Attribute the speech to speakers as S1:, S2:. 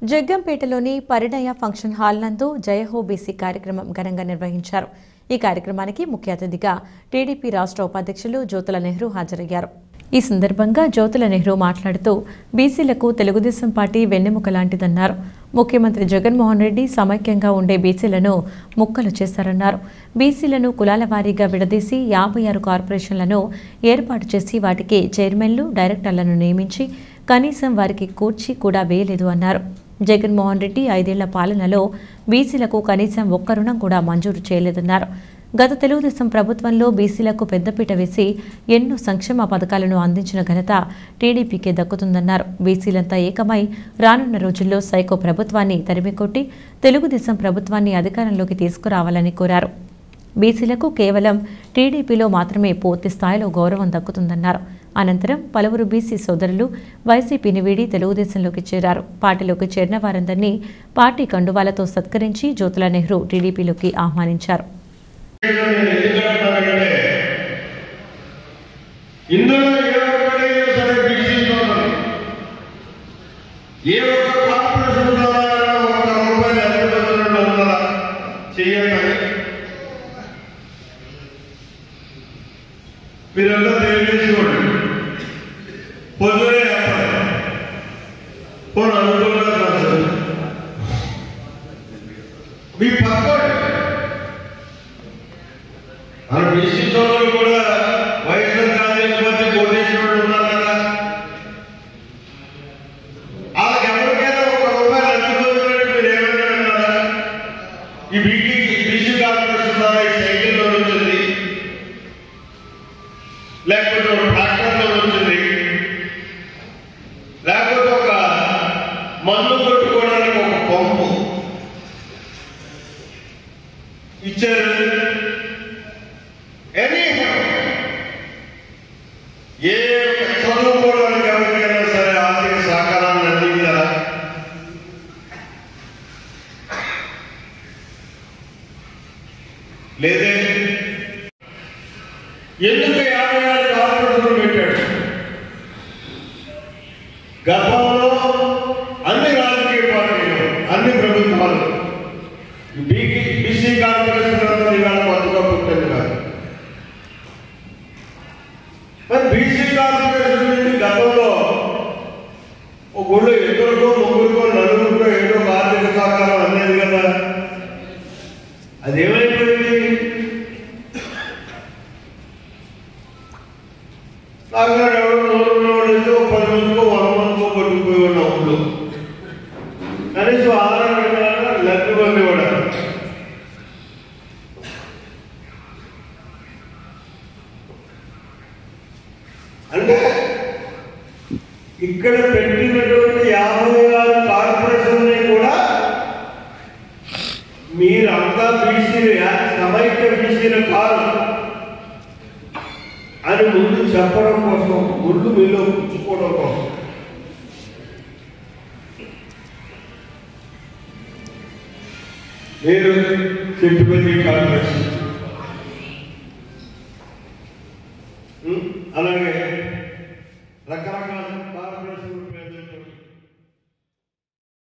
S1: జగ్గంపేటలోని పరిణయ function hall నందు జయహో BC కార్యక్రమం ఘనంగా నిర్వహించారు. ఈ కార్యక్రమానికి ముఖ్య అతిథిగా టీడీపీ రాష్ట్ర ఉపాధ్యక్షులు జ్యోతుల నెహ్రూ హాజరయ్యారు. ఈ సందర్భంగా జ్యోతుల నెహ్రూ మాట్లాడుతూ బీసీలకు తెలుగుదేశం పార్టీ వెన్నెముక లాంటిదన్నారు. ముఖ్యమంత్రి జగన్మోహన్ రెడ్డి సమైక్యంగా ఉండే బీసీలను ముక్కలు చేశారన్నారు. బీసీలను కులాల వారీగా విడదీసి 56 కార్పొరేషన్లను ఏర్పాటు చేసి వాటికి చైర్మన్లు, డైరెక్టర్లను నియమించి కనీసం వారికి కూర్చి కూడా వేయలేదు అన్నారు. జగన్మోహన్ రెడ్డి 5 ఏళ్ల పాలనలో బీసీలకు కనీసం ఒక్క రుణం కూడా మంజూరు చేయలేదన్నారు. గత తెలుగుదేశం ప్రభుత్వంలో బీసీలకు పెద్దపీట వేసి ఎన్నో సంక్షేమ పథకాలను అందించిన ఘనత టీడీపీకే దక్కుతుందన్నారు. బీసీలంతా ఏకమై రానున్న రోజుల్లో సైకో ప్రభుత్వాన్ని తరిమికొట్టి తెలుగుదేశం ప్రభుత్వాన్ని అధికారంలోకి తీసుకురావాలని కోరారు. బీసీలకు కేవలం టీడీపీలో మాత్రమే పూర్తి స్థాయిలో గౌరవం దక్కుతుందన్నారు. అనంతరం పలువురు బీసీ సోదరులు వైసీపీని వీడి తెలుగుదేశంలోకి చేరారు. పార్టీలోకి చేరిన వారందరినీ పార్టీ కండువాలతో సత్కరించి జ్యోతుల నెహ్రూ టీడీపీలోకి ఆహ్వానించారు.
S2: మీరంతా తెలియజేసుకోండి. పొద్దునే అనుకుంటున్నారు మీ పక్కోడు మన బీసీ సోదరులు కూడా వైఎస్ఆర్ కాంగ్రెస్ పార్టీ కోటేశ్వరుడు ఉన్నారు కదా, వాళ్ళకి ఎవరికైనా ₹1 అందుకోవాలంటే మీరు ఏమైనా విన్నారా? ఈ బీసీ కార్పొరేషన్ ద్వారా ఈ సైకిల్లో వచ్చింది, లేకపోతే ఒక ట్రాక్టర్లో వచ్చింది, లేకపోతే ఒక మందు కొట్టుకోవడానికి ఒక పంపు ఇచ్చారు. ఏ చదువుకోవడానికి ఎవరికైనా సరే ఆర్థిక సహకారాన్ని అందించారా? లేదే. ఎందుకు 56 కార్పొరేషన్లు పెట్టాడు? గతంలో అన్ని రాజకీయ పార్టీలు, అన్ని ప్రభుత్వాలు బీసీ కార్పొరేషన్ ఇవాళ కొత్తగా పుట్టింది కాదు. మరి బీసీ కార్పొరేషన్ నుంచి గతంలో ఒక ఊళ్ళో 2కో 3కో 4కో ఏదో ఆర్థిక సహకారం అనేది కదా, అదేమైపోయింది? ఎవరు నోరున్నవాడైతే 10 మందికో 100 మందికో పట్టుకుపోయి ఉన్న ఊళ్ళో కనీసం ఆధారంగా లబ్ధి మంది కూడా. అంటే ఇక్కడ పెట్టినటువంటి 56 కార్పొరేషన్ని కూడా మీరంతా బీసీలు, సమైక్య బీసీలు కాదు అని ముందు చెప్పడం కోసం, ముందు మీలో పుచ్చుకోవడం కోసం మీరు చెట్టుపల్లి కార్పొరేషన్, అలాగే